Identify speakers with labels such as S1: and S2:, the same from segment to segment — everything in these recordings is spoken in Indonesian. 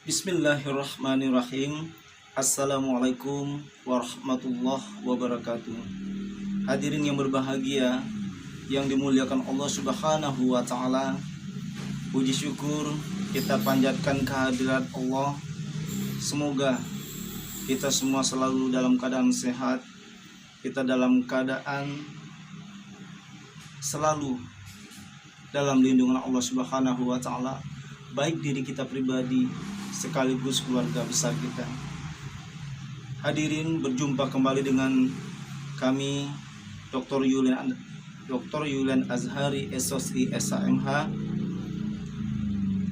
S1: Bismillahirrahmanirrahim. Assalamualaikum warahmatullahi wabarakatuh. Hadirin yang berbahagia, yang dimuliakan Allah Subhanahu wa Ta'ala, puji syukur kita panjatkan kehadirat Allah. Semoga kita semua selalu dalam keadaan sehat, kita dalam keadaan selalu dalam lindungan Allah Subhanahu wa Ta'ala, baik diri kita pribadi sekaligus keluarga besar kita. Hadirin, berjumpa kembali dengan kami Dr. Yulian Azhari SOSI SHMH.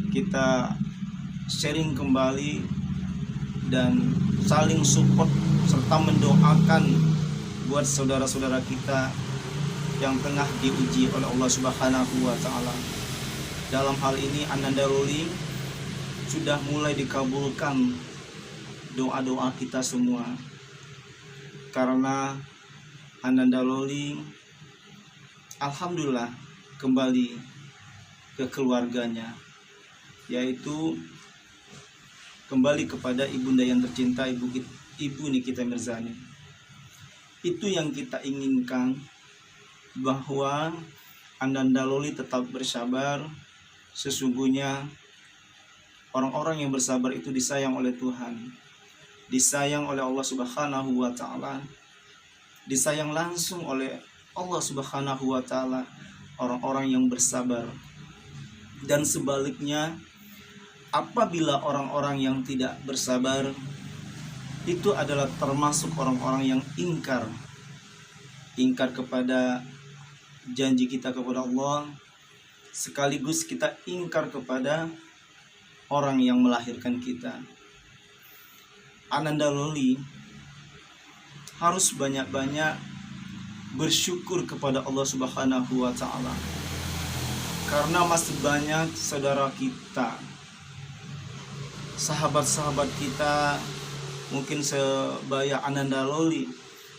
S1: Kita sharing kembali dan saling support serta mendoakan buat saudara-saudara kita yang tengah diuji oleh Allah Subhanahu wa Ta'ala. Dalam hal ini Ananda Rolling sudah mulai dikabulkan doa-doa kita semua, karena Ananda Rolling alhamdulillah kembali ke keluarganya, yaitu kembali kepada ibunda yang tercinta, Ibu Nikita Mirzani. Itu yang kita inginkan, bahwa Ananda Rolling tetap bersabar. Sesungguhnya orang-orang yang bersabar itu disayang oleh Tuhan, disayang oleh Allah Subhanahu wa Ta'ala, disayang langsung oleh Allah Subhanahu wa Ta'ala orang-orang yang bersabar. Dan sebaliknya, apabila orang-orang yang tidak bersabar itu adalah termasuk orang-orang yang ingkar kepada janji kita kepada Allah, sekaligus kita ingkar kepada orang yang melahirkan kita. Ananda Rolling harus banyak-banyak bersyukur kepada Allah Subhanahu wa Ta'ala, karena masih banyak saudara kita, sahabat-sahabat kita, mungkin sebaya Ananda Rolling,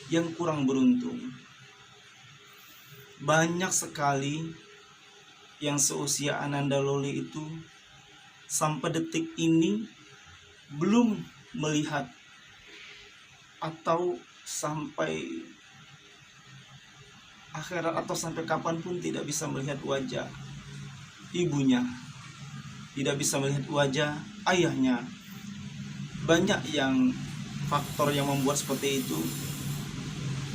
S1: yang kurang beruntung. Banyak sekali yang seusia Ananda Rolling itu sampai detik ini belum melihat, atau sampai akhirat atau sampai kapanpun tidak bisa melihat wajah ibunya, tidak bisa melihat wajah ayahnya. Banyak yang faktor yang membuat seperti itu.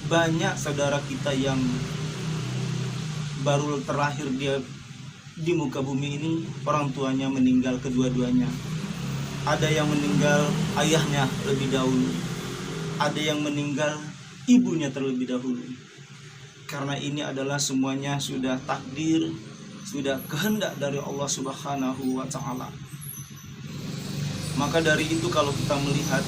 S1: Banyak saudara kita yang baru terlahir dia di muka bumi ini, orang tuanya meninggal kedua-duanya. Ada yang meninggal ayahnya lebih dahulu, ada yang meninggal ibunya terlebih dahulu. Karena ini adalah semuanya sudah takdir, sudah kehendak dari Allah Subhanahu wa Ta'ala. Maka dari itu, kalau kita melihat,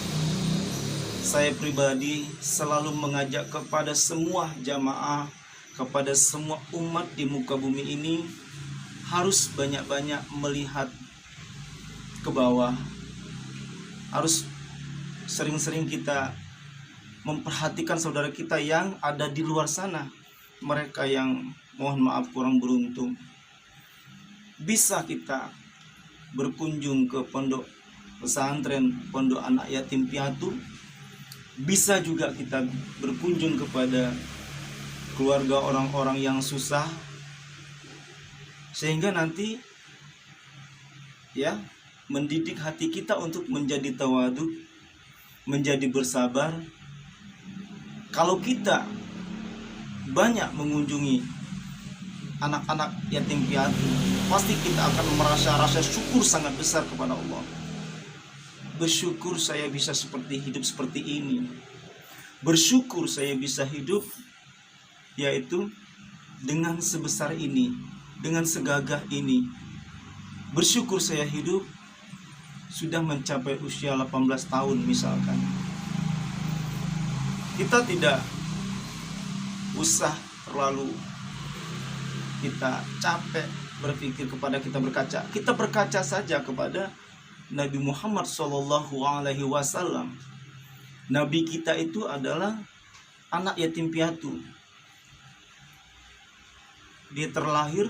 S1: saya pribadi selalu mengajak kepada semua jamaah, kepada semua umat di muka bumi ini, harus banyak-banyak melihat ke bawah. Harus sering-sering kita memperhatikan saudara kita yang ada di luar sana, mereka yang mohon maaf kurang beruntung. Bisa kita berkunjung ke pondok pesantren, pondok anak yatim piatu. Bisa juga kita berkunjung kepada keluarga orang-orang yang susah, sehingga nanti mendidik hati kita untuk menjadi tawadu, menjadi bersabar. Kalau kita banyak mengunjungi anak-anak yatim piatu, pasti kita akan merasa rasa syukur sangat besar kepada Allah. Bersyukur saya bisa hidup seperti ini. Bersyukur saya bisa hidup yaitu dengan sebesar ini, dengan segagah ini. Bersyukur saya hidup sudah mencapai usia 18 tahun misalkan. Kita tidak usah terlalu kita capek berpikir kepada kita berkaca. Kita berkaca saja kepada Nabi Muhammad SAW. Nabi kita itu adalah anak yatim piatu. Dia terlahir,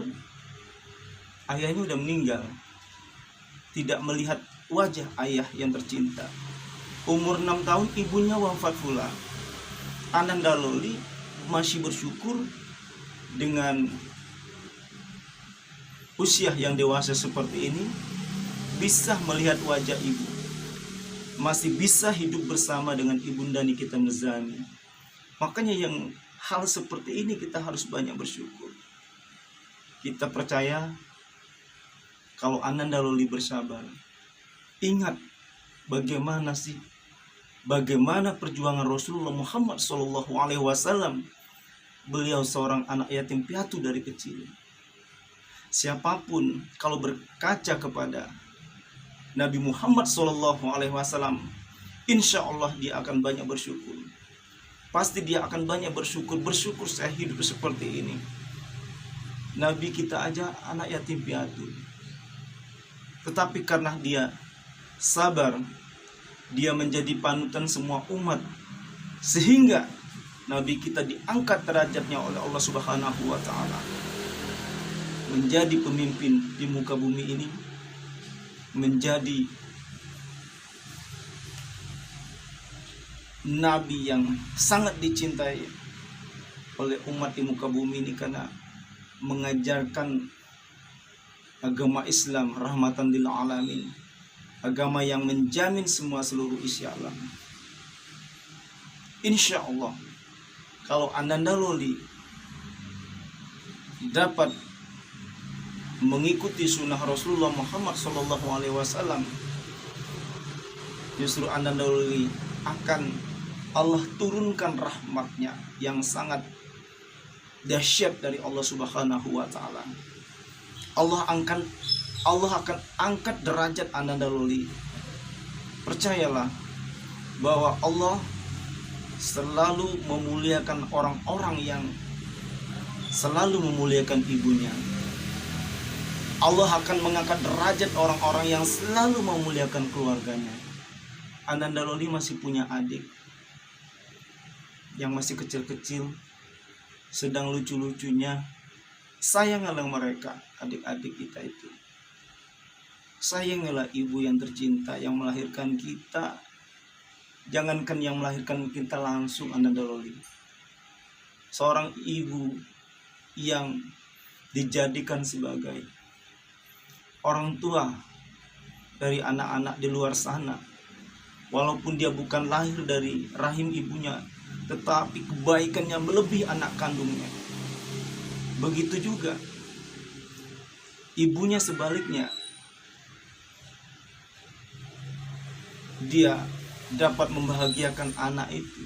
S1: ayahnya udah meninggal, tidak melihat wajah ayah yang tercinta. Umur 6 tahun ibunya wafat pula. Ananda Loli masih bersyukur dengan usia yang dewasa seperti ini, bisa melihat wajah ibu, masih bisa hidup bersama dengan Ibunda Nikita Mirzani. Makanya yang hal seperti ini kita harus banyak bersyukur. Kita percaya kalau Ananda Loli bersabar. Ingat bagaimana perjuangan Rasulullah Muhammad SAW. Beliau seorang anak yatim piatu dari kecil. Siapapun kalau berkaca kepada Nabi Muhammad SAW, insya Allah dia akan banyak bersyukur. Pasti dia akan banyak bersyukur saya hidup seperti ini. Nabi kita aja anak yatim piatu, tetapi karena dia sabar, dia menjadi panutan semua umat, sehingga Nabi kita diangkat derajatnya oleh Allah Subhanahu wa Ta'ala, menjadi pemimpin di muka bumi ini, menjadi Nabi yang sangat dicintai oleh umat di muka bumi ini, karena mengajarkan agama Islam rahmatan lil alamin, agama yang menjamin semua seluruh isi alam. Insya Allah kalau Ananda Loli dapat mengikuti sunnah Rasulullah Muhammad SAW, justru Ananda Loli akan Allah turunkan rahmatnya yang sangat dahsyat dari Allah Subhanahu wa Ta'ala. Allah akan angkat derajat Ananda Loli. Percayalah bahwa Allah selalu memuliakan orang-orang yang selalu memuliakan ibunya. Allah akan mengangkat derajat orang-orang yang selalu memuliakan keluarganya. Ananda Loli masih punya adik yang masih kecil-kecil, sedang lucu-lucunya. Sayangilah mereka, adik-adik kita itu. Sayangilah ibu yang tercinta yang melahirkan kita. Jangankan yang melahirkan kita langsung, Ananda Loli, seorang ibu yang dijadikan sebagai orang tua dari anak-anak di luar sana, walaupun dia bukan lahir dari rahim ibunya, tetapi kebaikannya melebihi anak kandungnya. Begitu juga ibunya sebaliknya, dia dapat membahagiakan anak itu.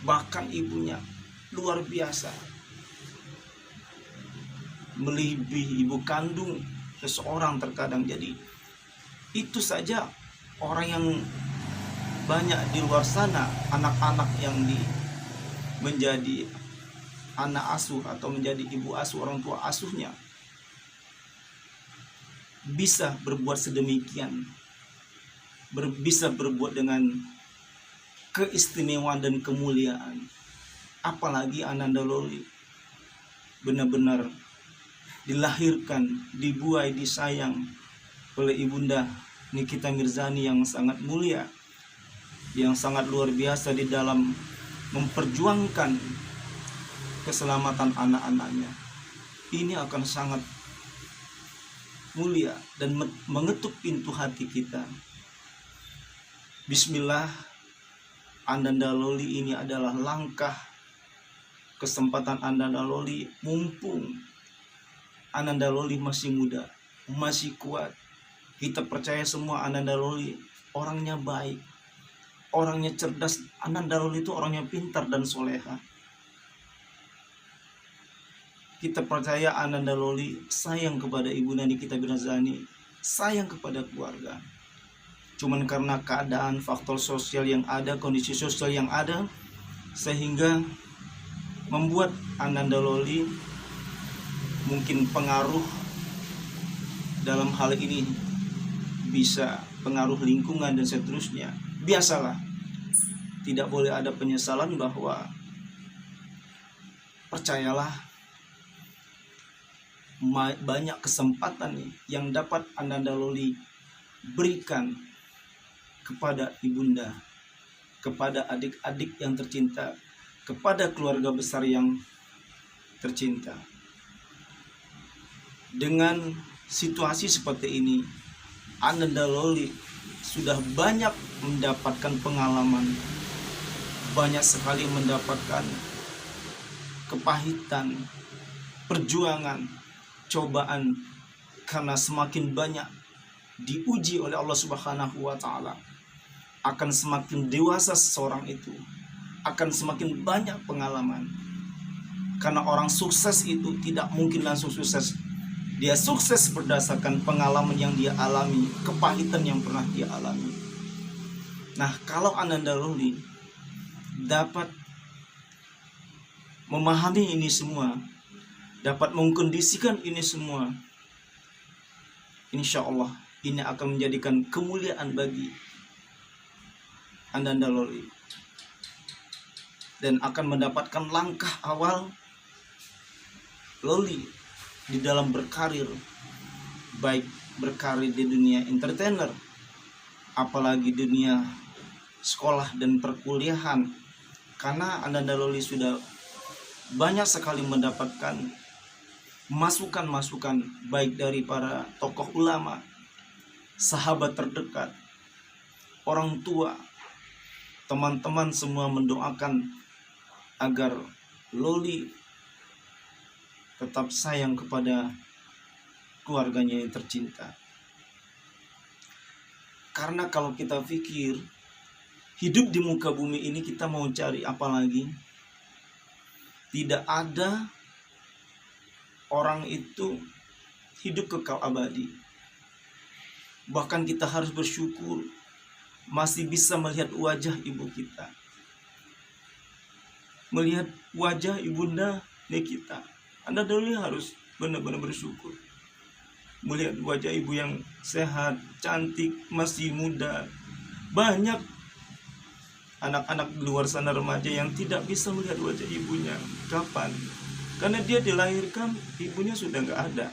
S1: Bahkan ibunya luar biasa, melebihi ibu kandung seseorang terkadang. Jadi itu saja orang yang banyak di luar sana, anak-anak yang menjadi anak asuh atau menjadi ibu asuh, orang tua asuhnya, bisa berbuat sedemikian, bisa berbuat dengan keistimewaan dan kemuliaan. Apalagi Ananda Loli benar-benar dilahirkan, dibuai, disayang oleh Ibunda Nikita Mirzani yang sangat mulia, yang sangat luar biasa di dalam memperjuangkan keselamatan anak-anaknya. Ini akan sangat mulia dan mengetuk pintu hati kita. Bismillah, Ananda Loli ini adalah langkah kesempatan Ananda Loli, mumpung Ananda Loli masih muda, masih kuat. Kita percaya semua Ananda Loli orangnya baik, orangnya cerdas. Ananda Loli itu orangnya pintar dan soleha. Kita percaya Ananda Loli sayang kepada Ibunda Nikita Mirzani, sayang kepada keluarga. Cuman karena keadaan, faktor sosial yang ada, kondisi sosial yang ada, sehingga membuat Ananda Loli mungkin pengaruh dalam hal ini, bisa pengaruh lingkungan dan seterusnya. Biasalah, tidak boleh ada penyesalan, bahwa percayalah, banyak kesempatan nih yang dapat Ananda Loli berikan kepada ibunda, kepada adik-adik yang tercinta, kepada keluarga besar yang tercinta. Dengan situasi seperti ini, Ananda Loli sudah banyak mendapatkan pengalaman, banyak sekali mendapatkan kepahitan, perjuangan, cobaan, karena semakin banyak diuji oleh Allah Subhanahu wa Ta'ala, akan semakin dewasa seseorang itu, akan semakin banyak pengalaman. Karena orang sukses itu tidak mungkin langsung sukses. Dia sukses berdasarkan pengalaman yang dia alami, kepahitan yang pernah dia alami. Nah, kalau Ananda Loli dapat memahami ini semua, dapat mengkondisikan ini semua, insya Allah ini akan menjadikan kemuliaan bagi Ananda Loli, dan akan mendapatkan langkah awal Loli di dalam berkarir, baik berkarir di dunia entertainer, apalagi dunia sekolah dan perkuliahan. Karena Ananda Loli sudah banyak sekali mendapatkan masukan-masukan baik dari para tokoh ulama, sahabat terdekat, orang tua, teman-teman semua mendoakan agar Loli tetap sayang kepada keluarganya yang tercinta. Karena kalau kita pikir hidup di muka bumi ini, kita mau cari apa lagi? Tidak ada orang itu hidup kekal abadi. Bahkan kita harus bersyukur masih bisa melihat wajah ibu kita, melihat wajah ibunda kita. Ananda Loli harus benar-benar bersyukur melihat wajah ibu yang sehat, cantik, masih muda. Banyak anak-anak di luar sana, remaja, yang tidak bisa melihat wajah ibunya. Kapan? Karena dia dilahirkan, ibunya sudah nggak ada.